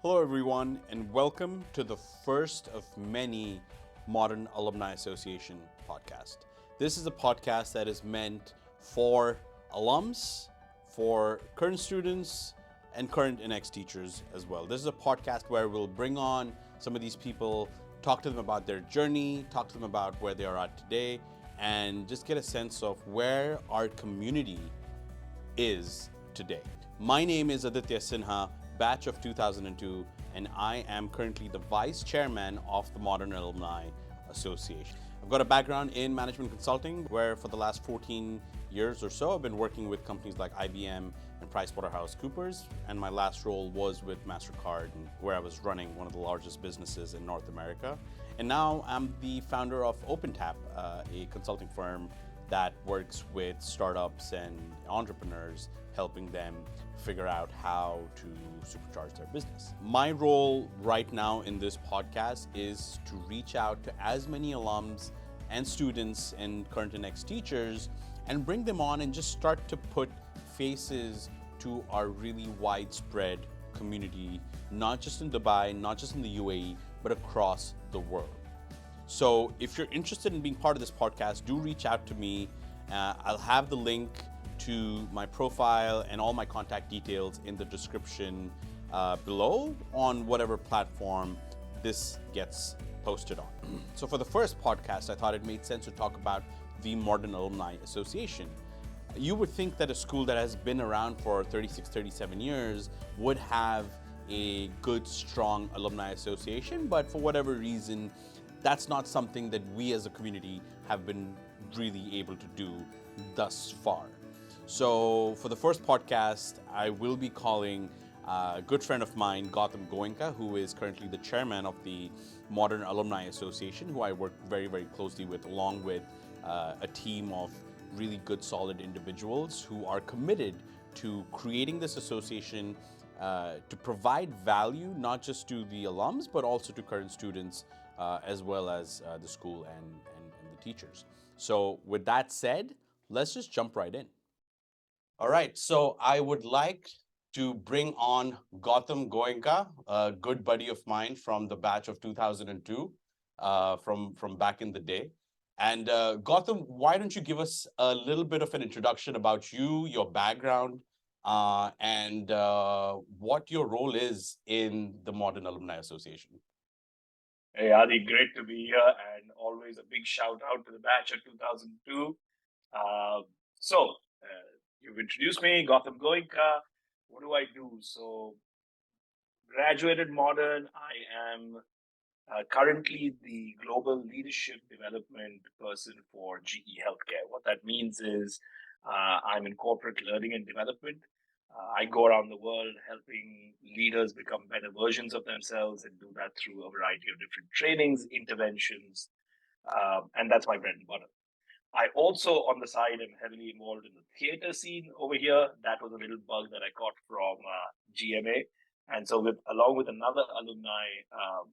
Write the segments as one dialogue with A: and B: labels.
A: Hello, everyone, and welcome to the first of many Modern Alumni Association podcasts. This is a podcast that is meant for alums, for current students, and current and ex-teachers as well. This is a podcast where we'll bring on some of these people, talk to them about their journey, talk to them about where they are at today, and just get a sense of where our community is today. My name is Aditya Sinha, batch of 2002, and I am currently the vice chairman of the Modern Alumni Association. I've got a background in management consulting, where for the last 14 years or so, I've been working with companies like IBM and PricewaterhouseCoopers, and my last role was with MasterCard, where I was running one of the largest businesses in North America. And now I'm the founder of OpenTap, a consulting firm that works with startups and entrepreneurs, helping them figure out how to supercharge their business. My role right now in this podcast is to reach out to as many alums and students and current and ex-teachers and bring them on and just start to put faces to our really widespread community, not just in Dubai, not just in the UAE, but across the world. So if you're interested in being part of this podcast, do reach out to me. I'll have the link to my profile and all my contact details in the description below on whatever platform this gets posted on. So for the first podcast, I thought it made sense to talk about the Modern Alumni Association. You would think that a school that has been around for 36, 37 years would have a good, strong alumni association, but for whatever reason, that's not something that we as a community have been really able to do thus far. So for the first podcast, I will be calling a good friend of mine, Gautam Goenka, who is currently the chairman of the Modern Alumni Association, who I work very, very closely with, along with a team of really good, solid individuals who are committed to creating this association to provide value, not just to the alums, but also to current students, as well as the school and the teachers. So with that said, let's just jump right in. All right, so I would like to bring on Gautam Goenka, a good buddy of mine from the batch of 2002, from back in the day. And Gautam, why don't you give us a little bit of an introduction about you, your background, and what your role is in the Modern Alumni Association?
B: Hey, Adi, great to be here, and always a big shout out to the batch of 2002. You've introduced me, Gautam Goenka. What do I do? So, graduated Modern. I am currently the global leadership development person for GE Healthcare. What that means is I'm in corporate learning and development. I go around the world helping leaders become better versions of themselves and do that through a variety of different trainings, interventions, and that's my bread and butter. I also, on the side, am heavily involved in the theater scene over here. That was a little bug that I caught from GMA. And so, along with another alumni,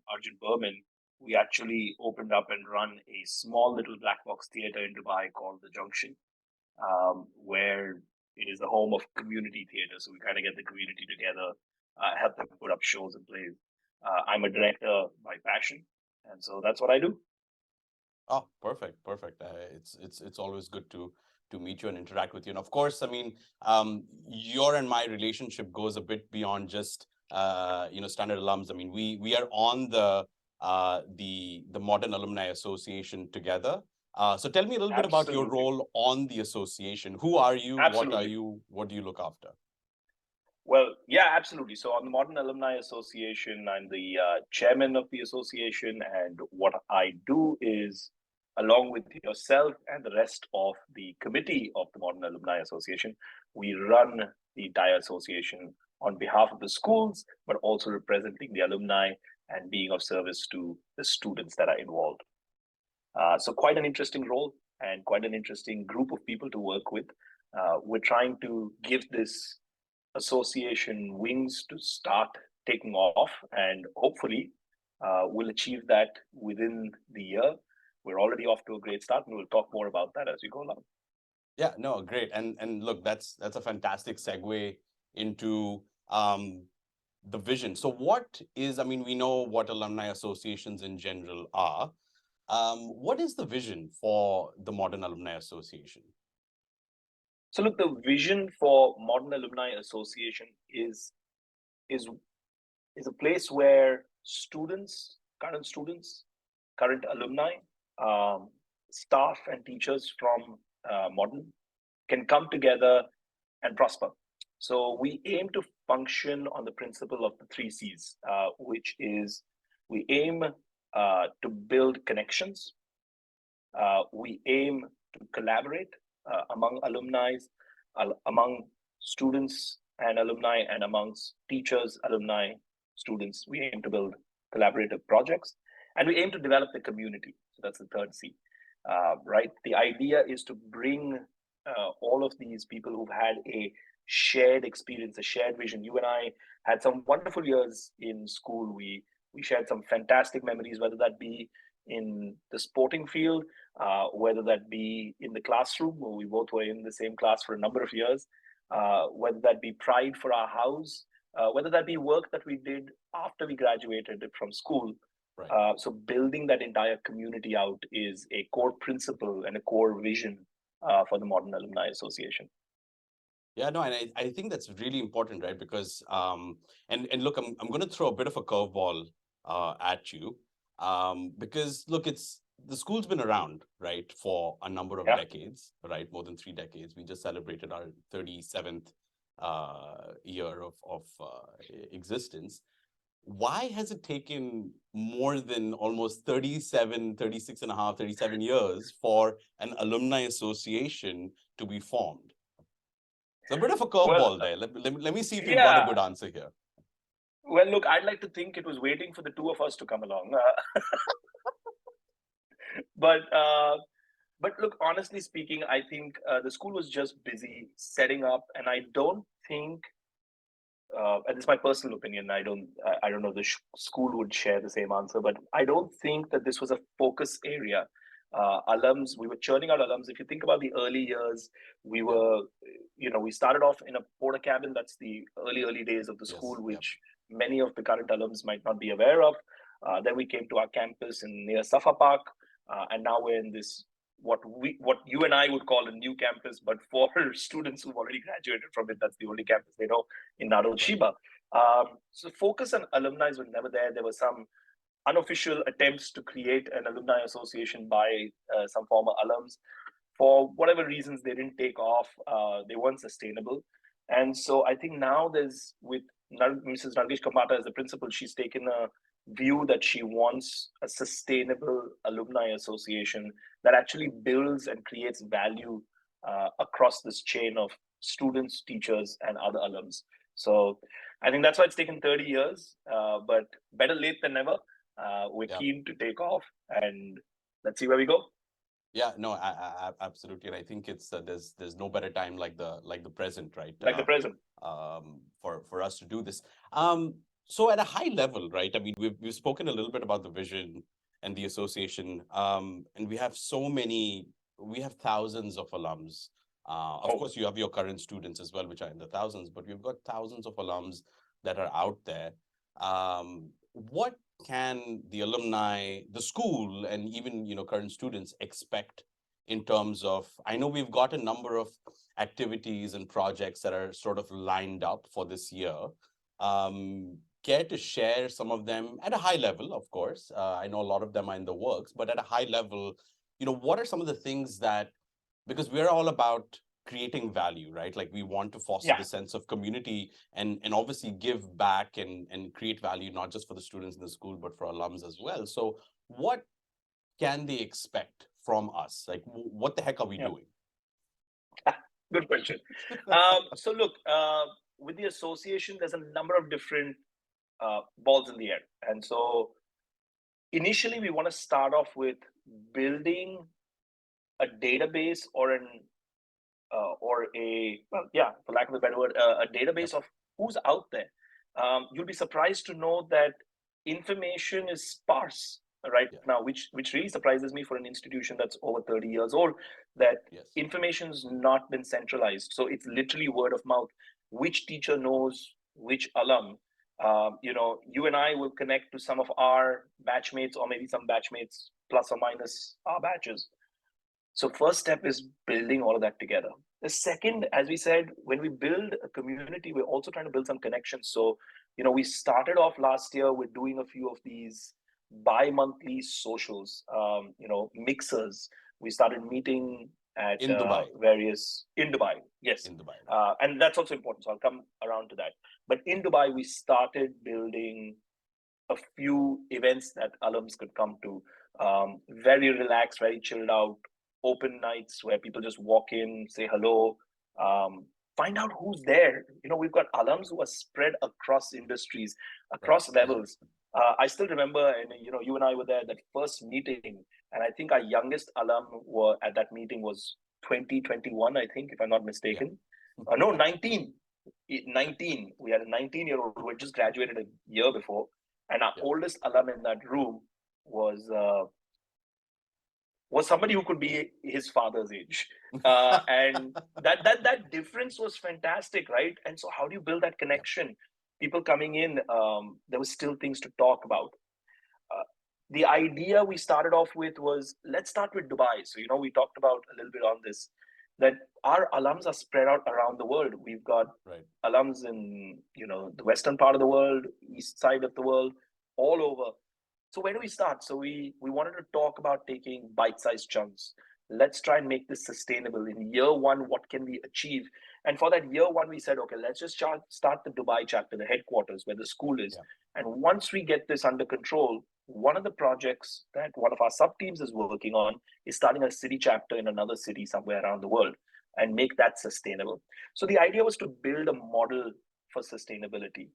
B: Arjun Berman, we actually opened up and run a small little black box theater in Dubai called The Junction, where it is the home of community theater. So we kind of get the community together, help them put up shows and plays. I'm a director by passion, and so that's what I do.
A: Oh, perfect. It's always good to meet you and interact with you. And of course, I mean, your and my relationship goes a bit beyond just standard alums. I mean, we are on the Modern Alumni Association together. So tell me a little bit about your role on the association. Who are you?
B: Absolutely.
A: What are you? What do you look after?
B: Well, yeah, absolutely. So on the Modern Alumni Association, I'm the chairman of the association. And what I do is, along with yourself and the rest of the committee of the Modern Alumni Association, we run the entire association on behalf of the schools, but also representing the alumni and being of service to the students that are involved. So quite an interesting role and quite an interesting group of people to work with. We're trying to give this association wings to start taking off, and hopefully we'll achieve that within the year. We're already off to a great start, and we'll talk more about that as we go along.
A: Yeah, no, great. And look, that's a fantastic segue into the vision. So what is, I mean, we know what alumni associations in general are. What is the vision for the Modern Alumni Association?
B: So look, the vision for Modern Alumni Association is is a place where students, current alumni, um, staff, and teachers from Modern can come together and prosper. So we aim to function on the principle of the three C's, which is we aim to build connections, we aim to collaborate among alumni, among students and alumni, and amongst teachers, alumni, students. We aim to build collaborative projects, and we aim to develop the community. So that's the third C, right? The idea is to bring all of these people who've had a shared experience, a shared vision. You and I had some wonderful years in school. We shared some fantastic memories, whether that be in the sporting field, whether that be in the classroom, where we both were in the same class for a number of years, whether that be pride for our house, whether that be work that we did after we graduated from school.
A: Right.
B: So building that entire community out is a core principle and a core vision for the Modern Alumni Association.
A: Yeah, no, and I think that's really important, right? Because and look, I'm going to throw a bit of a curveball at you, because look, it's the school's been around, right, for a number of
B: Yeah.
A: decades, right, more than 3 decades. We just celebrated our 37th year of existence. Why has it taken more than almost 37, 36 and a half, 37 years for an alumni association to be formed? It's a bit of a
B: Well,
A: curveball there. Let me see if you've got a
B: yeah.
A: good answer here.
B: Well, look, I'd like to think it was waiting for the two of us to come along. But but look, honestly speaking, I think the school was just busy setting up, and I don't think, and it's my personal opinion. I don't know the school would share the same answer, but I don't think that this was a focus area. Alums, we were churning out alums. If you think about the early years, we
A: Yeah.
B: were, we started off in a porta cabin. That's the early days of the school,
A: Yes. Yep.
B: which many of the current alums might not be aware of. Then we came to our campus in near Safa Park, and now we're in this what you and I would call a new campus, but for students who've already graduated from it, that's the only campus they know in Narol
A: Right.
B: Shiba. So focus on alumni was never there. There were some unofficial attempts to create an alumni association by some former alums. For whatever reasons, they didn't take off. They weren't sustainable. And so I think now there's, with Mrs. Nargesh Kambata as the principal, she's taken a view that she wants a sustainable alumni association that actually builds and creates value across this chain of students, teachers, and other alums. So I think that's why it's taken 30 years, but better late than never. We're
A: Yeah.
B: keen to take off, and let's see where we go.
A: Yeah. No. Absolutely. And I think it's there's no better time like the present, right?
B: Like the present.
A: For us to do this. So at a high level, right? I mean, we've spoken a little bit about the vision and the association, and we have we have thousands of alums. Of course, you have your current students as well, which are in the thousands, but we've got thousands of alums that are out there. What can the alumni, the school, and even current students expect in terms of? I know we've got a number of activities and projects that are sort of lined up for this year. Care to share some of them at a high level? Of course, I know a lot of them are in the works, but at a high level, what are some of the things that, because we're all about creating value, right? Like we want to foster the sense of community and obviously give back and create value, not just for the students in the school, but for alums as well. So what can they expect from us? Like, what the heck are we doing?
B: Good question. So look, with the association, there's a number of different balls in the air. And so initially, we want to start off with building a database or for lack of a better word, a database of who's out there. You'll be surprised to know that information is sparse right now, which really surprises me for an institution that's over 30 years old, that information's not been centralized. So it's literally word of mouth. Which teacher knows which alum? You and I will connect to some of our batchmates, or maybe some batchmates plus or minus our batches. So first step is building all of that together. The second, as we said, when we build a community, we're also trying to build some connections. So, we started off last year with doing a few of these bi-monthly socials, mixers. We started meeting at
A: In Dubai.
B: various in Dubai. Yes,
A: In Dubai.
B: and that's also important. So I'll come around to that. But in Dubai, we started building a few events that alums could come to. Very relaxed, very chilled out, open nights where people just walk in, say hello, find out who's there. We've got alums who are spread across industries, across levels. I still remember, and you and I were there that first meeting, and I think our youngest alum were at that meeting was 2021, I think, if I'm not mistaken.
A: Yeah.
B: No, 19. 19. We had a 19-year-old who had just graduated a year before, and our oldest alum in that room was somebody who could be his father's age, and that difference was fantastic, right? And so, how do you build that connection? People coming in, there was still things to talk about. The idea we started off with was, let's start with Dubai. So we talked about a little bit on this, that our alums are spread out around the world. We've got alums in the western part of the world, east side of the world, all over. So where do we start? So we wanted to talk about taking bite-sized chunks. Let's try and make this sustainable. In year one, what can we achieve? And for that year one, we said, okay, let's just start the Dubai chapter, the headquarters where the school is. And once we get this under control, one of the projects that one of our sub teams is working on is starting a city chapter in another city somewhere around the world and make that sustainable. So the idea was to build a model for sustainability.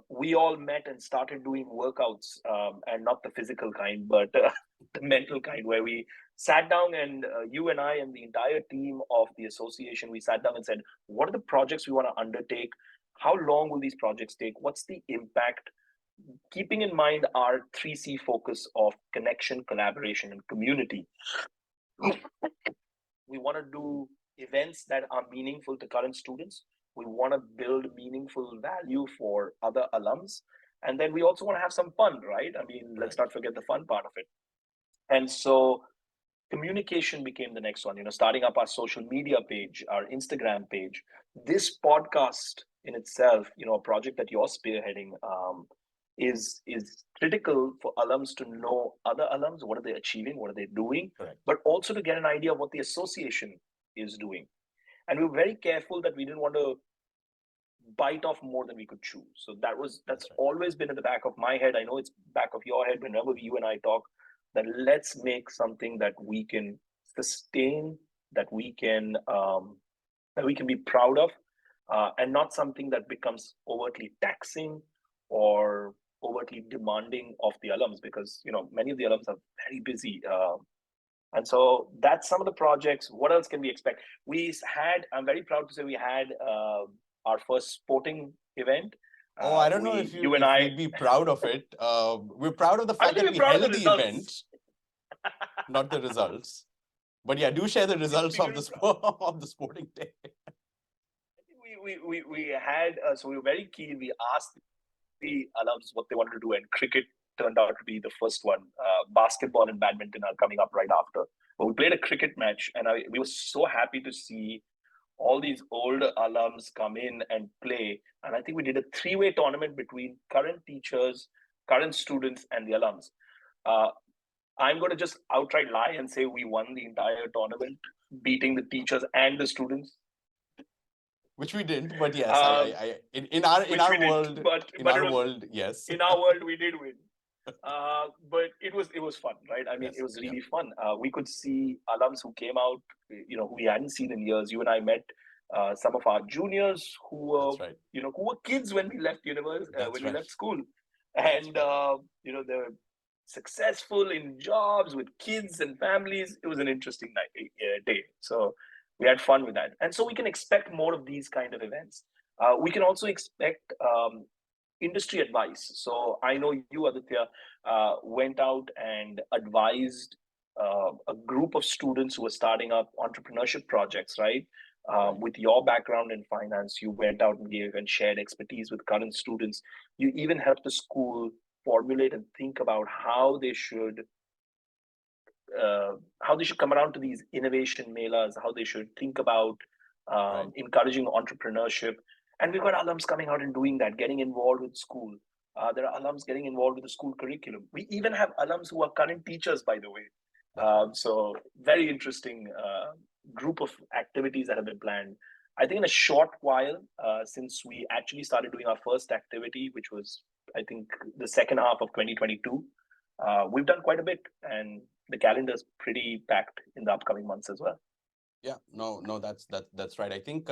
B: We all met and started doing workouts, and not the physical kind, but the mental kind, where we sat down and you and I and the entire team of the association, we sat down and said, what are the projects we want to undertake? How long will these projects take? What's the impact? Keeping in mind our 3C focus of connection, collaboration, and community. We want to do events that are meaningful to current students. We want to build meaningful value for other alums. And then we also want to have some fun, right? I mean, let's not forget the fun part of it. And so communication became the next one, starting up our social media page, our Instagram page. This podcast in itself, a project that you're spearheading, is critical for alums to know other alums. What are they achieving? What are they doing? But also to get an idea of what the association is doing. And we were very careful that we didn't want to bite off more than we could chew. So that's always been in the back of my head. I know it's back of your head whenever you and I talk, that let's make something that we can sustain, that we can be proud of, and not something that becomes overtly taxing or overtly demanding of the alums, because many of the alums are very busy. And so that's some of the projects. What else can we expect? I'm very proud to say we had our first sporting event.
A: I don't know if we'd be proud of it. We're proud of the fact that we held the event, not the results. But yeah, do share the results of the sporting day.
B: We had, so we were very keen. We asked the alums what they wanted to do, and cricket turned out to be the first one. Basketball and badminton are coming up right after. But we played a cricket match, and we were so happy to see all these older alums come in and play. And I think we did a 3-way tournament between current teachers, current students, and the alums. I'm going to just outright lie and say we won the entire tournament, beating the teachers and the students.
A: Which we didn't, but yes, in our world, yes.
B: In our world, we did win. But it was fun, right? I mean, it was really fun. We could see alums who came out, who we hadn't seen in years. You and I met some of our juniors who were, who were kids when we left university, we left school, and they were successful in jobs with kids and families. It was an interesting day. So we had fun with that, and so we can expect more of these kind of events. We can also expect industry advice. So I know you, Aditya, went out and advised a group of students who were starting up entrepreneurship projects, right?
A: Right.
B: With your background in finance, you went out and gave and shared expertise with current students. You even helped the school formulate and think about uh, how they should come around to these innovation melas, how they should think about
A: Right.
B: encouraging entrepreneurship. And we've got alums coming out and doing that, getting involved with school. There are alums getting involved with the school curriculum. We even have alums who are current teachers, by the way.
A: That's right.
B: So very interesting group of activities that have been planned. I think in a short while, since we actually started doing our first activity, which was, I think, the second half of 2022, we've done quite a bit, and the calendar is pretty packed in the upcoming months as well.
A: Yeah, no, that's right. I think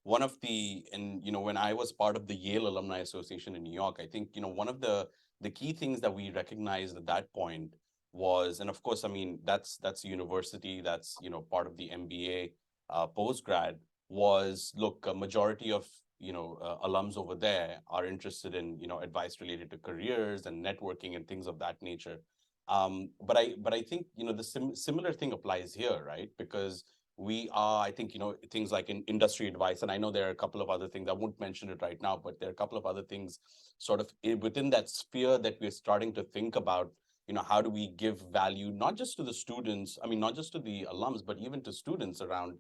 A: one of and when I was part of the Yale Alumni Association in New York, I think one of the key things that we recognized at that point was, and of course, I mean that's a university, that's part of the MBA postgrad, was look, a majority of alums over there are interested in advice related to careers and networking and things of that nature. But I think the similar thing applies here, right? Because we are, I think, things like in industry advice, and I know there are a couple of other things. I won't mention it right now, but there are a couple of other things sort of within that sphere that we're starting to think about. How do we give value not just to the students, I mean, not just to the alums, but even to students around,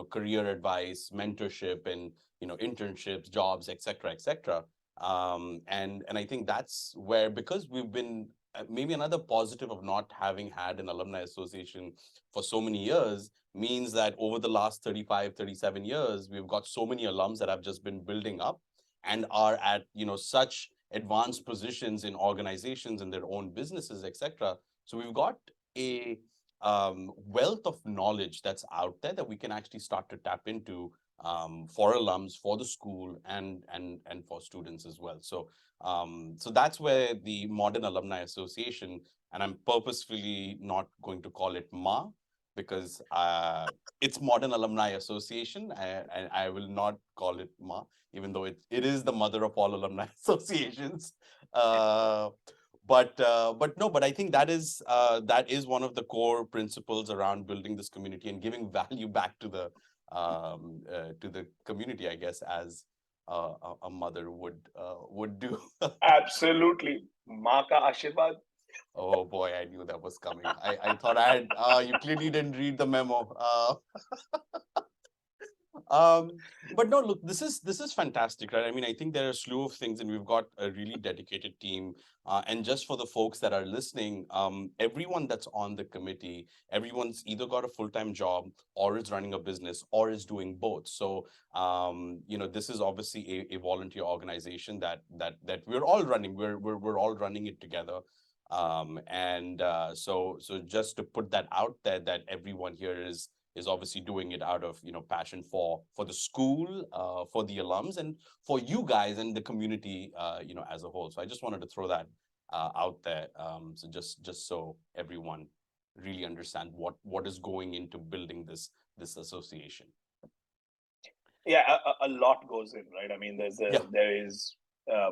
A: career advice, mentorship, and internships, jobs, et cetera, et cetera. And I think that's where, because we've been maybe another positive of not having had an alumni association for so many years means that over the last 35, 37 years, we've got so many alums that have just been building up and are at, such advanced positions in organizations and their own businesses, etc. So we've got a wealth of knowledge that's out there that we can actually start to tap into for alums, for the school, and for students as well. So that's where the Modern Alumni Association, and I'm purposefully not going to call it MA, because it's Modern Alumni Association, and I will not call it MA, even though it is the mother of all alumni associations. Uh, but I think that is one of the core principles around building this community and giving value back to the community, I guess, as a mother would do.
B: Absolutely. माँ का आशीर्वाद.
A: Oh boy, I knew that was coming. I thought I had. You clearly didn't read the memo. But no, look, this is fantastic, right? I mean, I think there are a slew of things, and we've got a really dedicated team. And just for the folks that are listening, everyone that's on the committee, everyone's either got a full-time job, or is running a business, or is doing both. So, this is obviously a volunteer organization that we're all running. We're all running it together. So just to put that out there, that everyone here is obviously doing it out of passion for the school, for the alums, and for you guys and the community, as a whole. So I just wanted to throw that out there, so just so everyone really understand what is going into building this association.
B: Yeah, a lot goes in, right? I mean,
A: Yeah.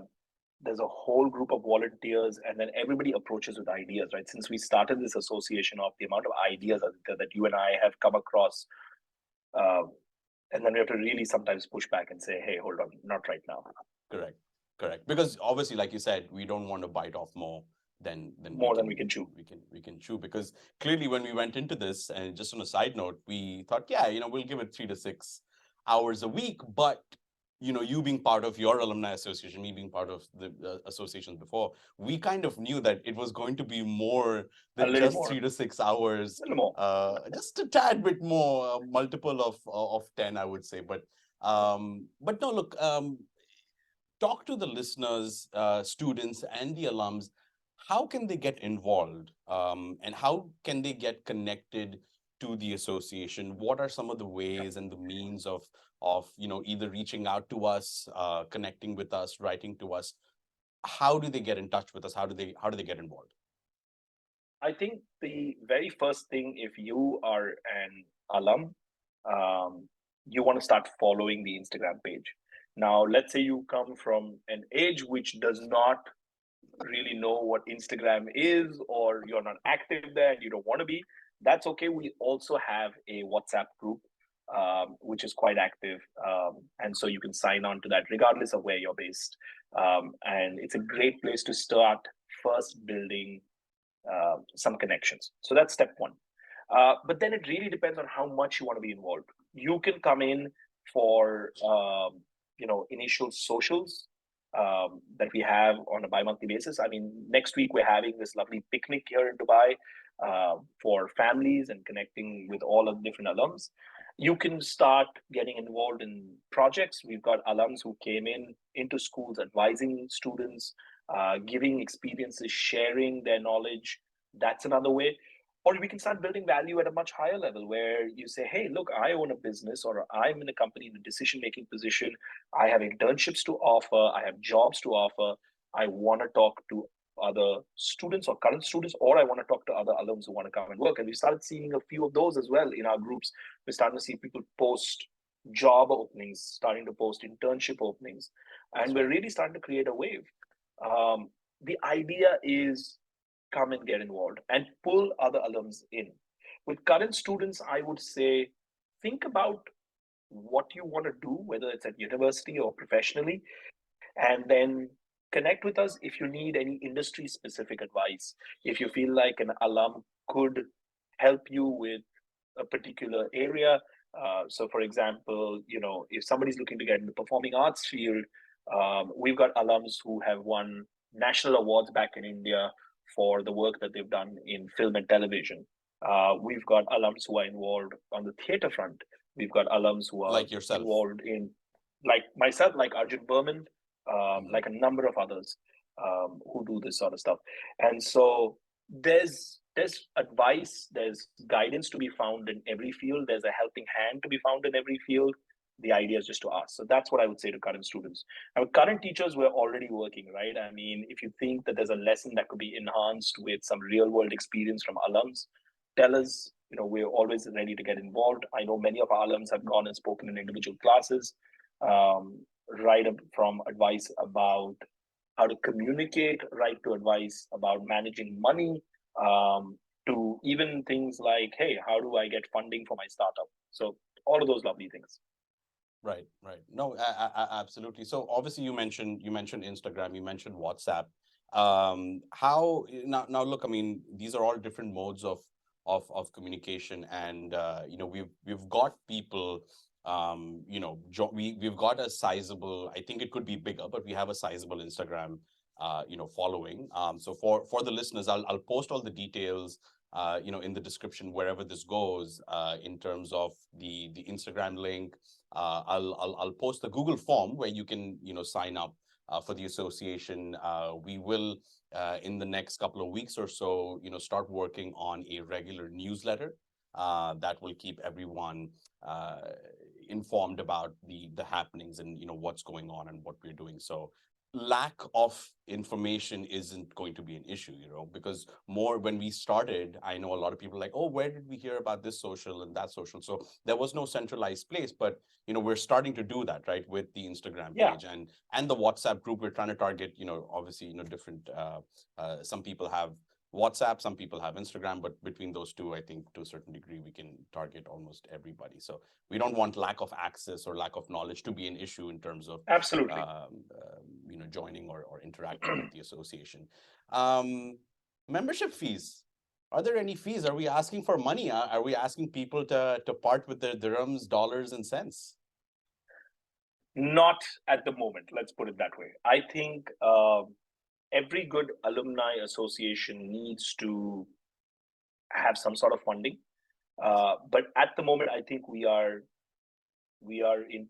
B: there's a whole group of volunteers, and then everybody approaches with ideas, right? Since we started this association, of the amount of ideas that you and I have come across, uh, and then we have to really sometimes push back and say, hey, hold on, not right now.
A: Correct, because obviously, like you said, we don't want to bite off more than
B: we can chew.
A: we can chew, because clearly when we went into this, and just on a side note, we thought, yeah, we'll give it 3 to 6 hours a week. But you being part of your alumni association, me being part of the associations before, we kind of knew that it was going to be more
B: A
A: than
B: little
A: just
B: more.
A: 3 to 6 hours,
B: A little more.
A: just a tad bit more, multiple of 10, I would say. But no, look, talk to the listeners, students, and the alums. How can they get involved, and how can they get connected to the association? What are some of the ways and the means of either reaching out to us, connecting with us, writing to us? How do they get in touch with us? How do they get involved?
B: I think the very first thing, if you are an alum, you want to start following the Instagram page. Now, let's say you come from an age which does not really know what Instagram is, or you're not active there and you don't want to be. That's okay. We also have a WhatsApp group. which is quite active. And so you can sign on to that regardless of where you're based. And it's a great place to start first building some connections. So that's step one. But then it really depends on how much you want to be involved. You can come in for initial socials that we have on a bi-monthly basis. I mean, next week we're having this lovely picnic here in Dubai for families and connecting with all of the different alums. You can start getting involved in projects. We've got alums who came into schools advising students, giving experiences, sharing their knowledge. That's another way. Or we can start building value at a much higher level where you say, hey, look, I own a business or I'm in a company in a decision-making position. I have internships to offer. I have jobs to offer. I want to talk to other students or current students, or I want to talk to other alums who want to come and work. And we started seeing a few of those as well in our groups. We're starting to see people post job openings, starting to post internship openings. And we're really starting to create a wave. The idea is come and get involved and pull other alums in. With current students, I would say think about what you want to do, whether it's at university or professionally, and then connect with us if you need any industry specific advice. If you feel like an alum could help you with a particular area. So, for example, if somebody's looking to get in the performing arts field, we've got alums who have won national awards back in India for the work that they've done in film and television. We've got alums who are involved on the theater front. We've got alums who are
A: like yourself,
B: involved in, like myself, like Arjun Berman, like a number of others who do this sort of stuff. And so there's advice, there's guidance to be found in every field. There's a helping hand to be found in every field. The idea is just to ask. So that's what I would say to current students. And with current teachers, we're already working, right? I mean, if you think that there's a lesson that could be enhanced with some real world experience from alums, tell us. We're always ready to get involved. I know many of our alums have gone and spoken in individual classes, right up from advice about how to communicate, right to advice about managing money, to even things like, hey, how do I get funding for my startup? So all of those lovely things.
A: Right. No, absolutely. So obviously you mentioned Instagram, you mentioned WhatsApp. How now? Look, I mean, these are all different modes of communication, and we've got people. We've got a sizable. I think it could be bigger, but we have a sizable Instagram, following. So for the listeners, I'll post all the details. In the description wherever this goes, in terms of the Instagram link. I'll post the Google form where you can sign up for the association. We will in the next couple of weeks or so start working on a regular newsletter that will keep everyone informed about the happenings and what's going on and what we're doing. So lack of information isn't going to be an issue, because more when we started, I know a lot of people like, oh, where did we hear about this social and that social? So there was no centralized place, but we're starting to do that, right, with the Instagram page and the WhatsApp group. We're trying to target, obviously, different. Some people have WhatsApp, some people have Instagram, but between those two, I think to a certain degree, we can target almost everybody. So we don't want lack of access or lack of knowledge to be an issue in terms of
B: absolutely
A: joining or interacting with the association. Membership fees. Are there any fees? Are we asking for money? Are we asking people to part with their dirhams, dollars, and cents?
B: Not at the moment. Let's put it that way. I think every good alumni association needs to have some sort of funding. But at the moment, I think we are in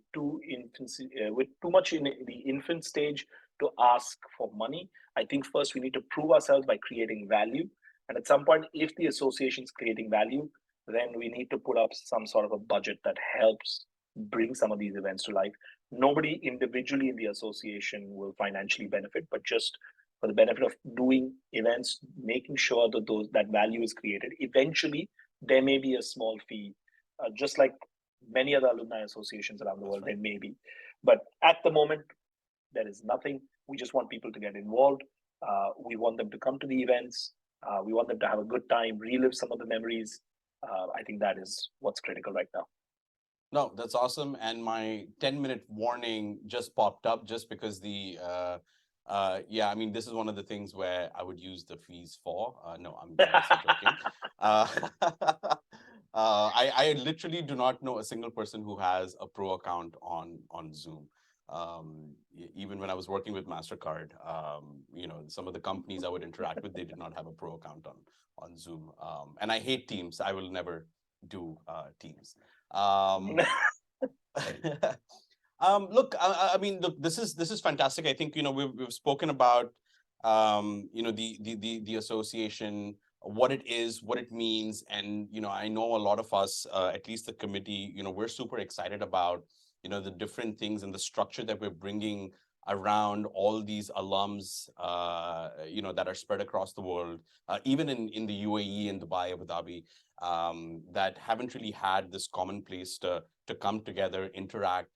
B: with too much in the infant stage to ask for money. I think first we need to prove ourselves by creating value. And at some point, if the association is creating value, then we need to put up some sort of a budget that helps bring some of these events to life. Nobody individually in the association will financially benefit, but just for the benefit of doing events, making sure that that value is created. Eventually, there may be a small fee, just like many other alumni associations around the world. There may be, but at the moment, there is nothing. We just want people to get involved. We want them to come to the events. We want them to have a good time, relive some of the memories. I think that is what's critical right now.
A: No, that's awesome. And my 10-minute warning just popped up just because yeah, I mean, this is one of the things where I would use the fees for. No, I'm obviously joking. Uh, I literally do not know a single person who has a pro account on Zoom. Even when I was working with MasterCard, some of the companies I would interact with, they did not have a pro account on Zoom. And I hate Teams. I will never do Teams. Um, look, I mean, look, this is fantastic. I think we've spoken about the association, what it is, what it means, and I know a lot of us, at least the committee, we're super excited about the different things and the structure that we're bringing around all these alums, that are spread across the world, even in the UAE, in Dubai, Abu Dhabi, that haven't really had this common place to come together, interact,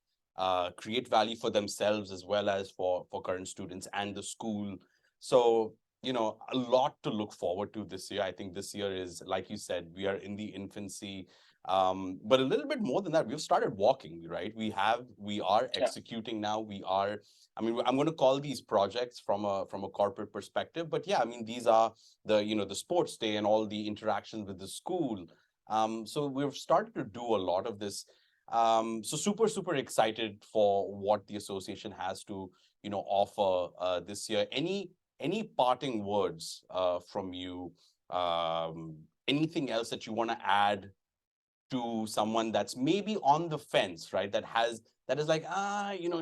A: create value for themselves as well as for current students and the school. So a lot to look forward to this year. I think this year is, like you said, we are in the infancy, but a little bit more than that. We've started walking, right? We are
B: Yeah.
A: executing now. I mean, I'm going to call these projects from a corporate perspective, but yeah, I mean, these are the sports day and all the interactions with the school. So we've started to do a lot of this. So super excited for what the association has to offer this year. Any parting words from you? Anything else that you want to add to someone that's maybe on the fence, right? That is like,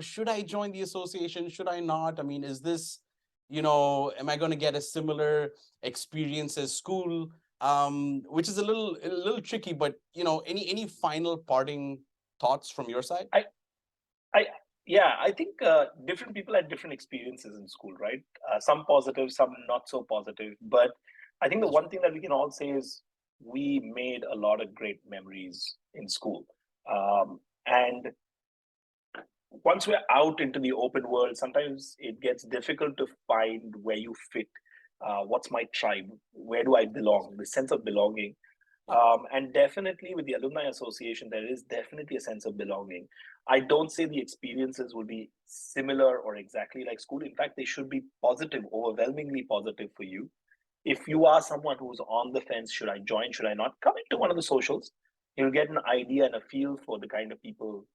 A: should I join the association? Should I not? I mean, is this, am I going to get a similar experience as school? Which is a little tricky, but any final parting thoughts from your side?
B: I, I, yeah, I think different people had different experiences in school, right? Some positive, some not so positive. But I think the
A: That's
B: one
A: right.
B: thing that we can all say is we made a lot of great memories in school. And once we're out into the open world, sometimes it gets difficult to find where you fit. What's my tribe? Where do I belong? The sense of belonging.
A: Yeah.
B: And definitely with the Alumni Association, there is definitely a sense of belonging. I don't say the experiences will be similar or exactly like school. In fact, they should be positive, overwhelmingly positive for you. If you are someone who's on the fence, should I join, should I not, come into one of the socials. You'll get an idea and a feel for the kind of people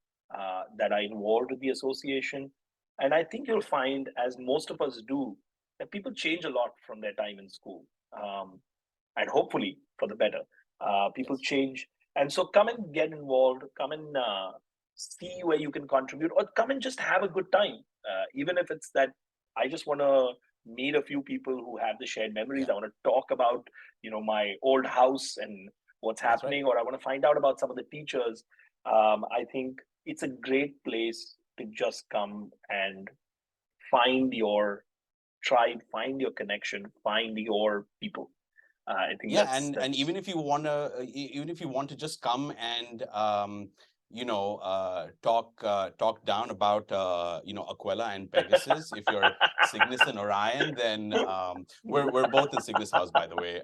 B: that are involved with the association. And I think you'll find, as most of us do, that people change a lot from their time in school. And hopefully for the better. People
A: Yes.
B: change. And so come and get involved, come and see where you can contribute, or come and just have a good time. Even if it's that I just want to meet a few people who have the shared memories.
A: Yeah.
B: I want to talk about, my old house and what's
A: That's right.
B: happening, or I want to find out about some of the teachers. I think it's a great place to just come and find your tribe, find your connection, find your people. I think
A: Yeah,
B: that's
A: and
B: that's
A: even if you want to just come and talk down about Aquila and Pegasus, if you're Cygnus and Orion, then we're both in Cygnus house, by the way.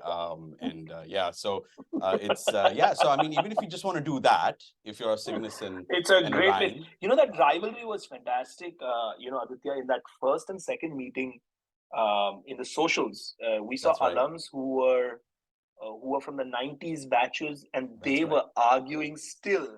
A: And yeah, so it's yeah. So I mean, even if you just want to do that, if you're a Cygnus
B: it's a
A: and
B: great place.
A: Orion,
B: That rivalry was fantastic. Aditya, in that first and second meeting, in the socials, we saw
A: that's right.
B: alums who were from the 90s batches, and
A: That's
B: they
A: right.
B: were arguing still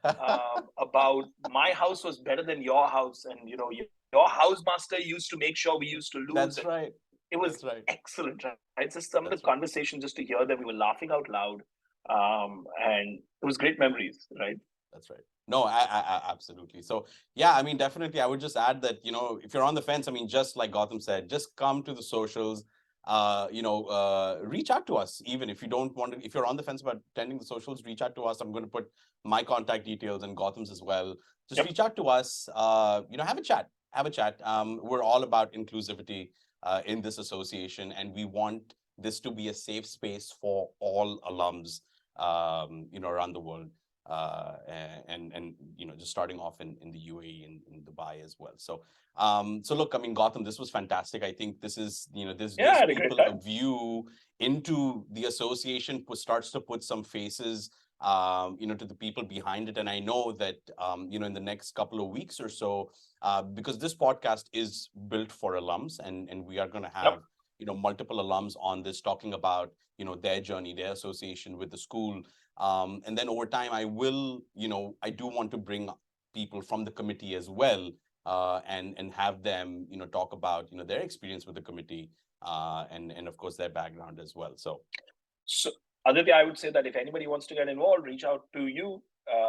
B: about my house was better than your house, and your house master used to make sure we used to lose,
A: That's
B: and
A: right.
B: it was
A: That's right.
B: excellent, right? Just some of the
A: That's right.
B: conversation, just to hear them, we were laughing out loud, and it was great memories, right?
A: That's right. No, absolutely. So, yeah, I mean, definitely, I would just add that, if you're on the fence, I mean, just like Gautam said, just come to the socials, reach out to us. Even if you don't want to, if you're on the fence about attending the socials, reach out to us. I'm going to put my contact details and Gautam's as well. Just
B: Yep.
A: reach out to us, have a chat, have a chat. We're all about inclusivity in this association, and we want this to be a safe space for all alums, around the world, and just starting off in the UAE and in Dubai as well. So look, I mean, Gautam, this was fantastic. I think this
B: Yeah, I
A: gives
B: had a great
A: people a
B: time.
A: view into the association, starts to put some faces to the people behind it. And I know that, in the next couple of weeks or so, because this podcast is built for alums, and we are going to have,
B: Yep.
A: multiple alums on this talking about, their journey, their association with the school. And then over time, I do want to bring people from the committee as well, and have them, talk about, their experience with the committee, and of course their background as well.
B: So, Aditya, I would say that if anybody wants to get involved, reach out to you.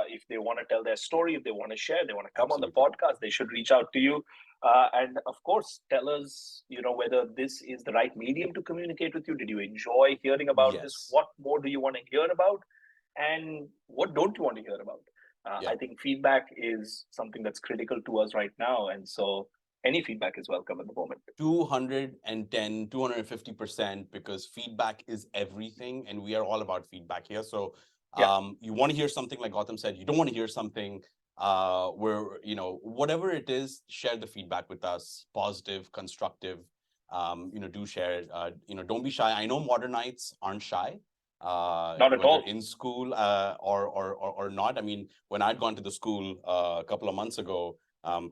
B: If they want to tell their story, if they want to share, they want to come on the
A: Absolutely.
B: podcast, they should reach out to you. And of course, tell us, whether this is the right medium to communicate with you. Did you enjoy hearing about this?
A: Yes.
B: What more do you want to hear about? And what don't you want to hear about?
A: Yeah.
B: I think feedback is something that's critical to us right now. And so any feedback is welcome at the moment.
A: 210, 250%, because feedback is everything, and we are all about feedback here. So
B: Yeah.
A: you want to hear something, like Gautam said, you don't want to hear something where, whatever it is, share the feedback with us, positive, constructive. Do share it. Don't be shy. I know modernites aren't shy,
B: Not at
A: whether
B: all.
A: in school or not. I mean, when I'd gone to the school a couple of months ago,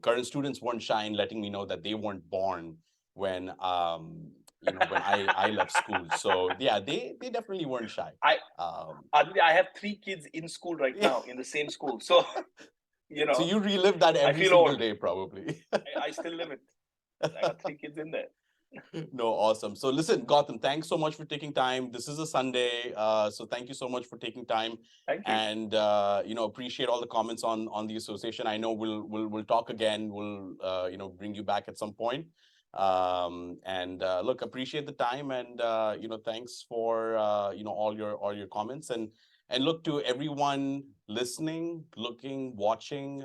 A: current students weren't shy in letting me know that they weren't born when when I left school. So yeah, they definitely weren't shy.
B: I
A: Um,
B: I have 3 kids in school right now in the same school. So,
A: so you relive that
B: I
A: every
B: feel
A: single
B: old.
A: day, probably.
B: I still live it. I got 3 kids in there.
A: No, awesome. So listen, Gautam, thanks so much for taking time. This is a Sunday, so thank you so much for taking time,
B: Thank you.
A: and appreciate all the comments on the association. I know we'll talk again. We'll bring you back at some point. And look, appreciate the time, and thanks for all your comments, and look, to everyone listening, looking, watching.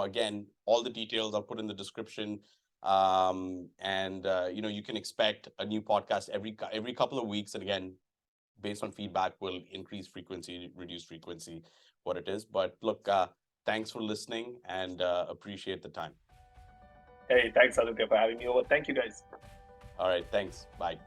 A: Again, all the details I'll put in the description. And you can expect a new podcast every couple of weeks, and again, based on feedback, will increase frequency, reduce frequency, what it is. But look, thanks for listening, and appreciate the time.
B: Hey, thanks, Aditya, for having me over. Thank you, guys.
A: All right, thanks, bye.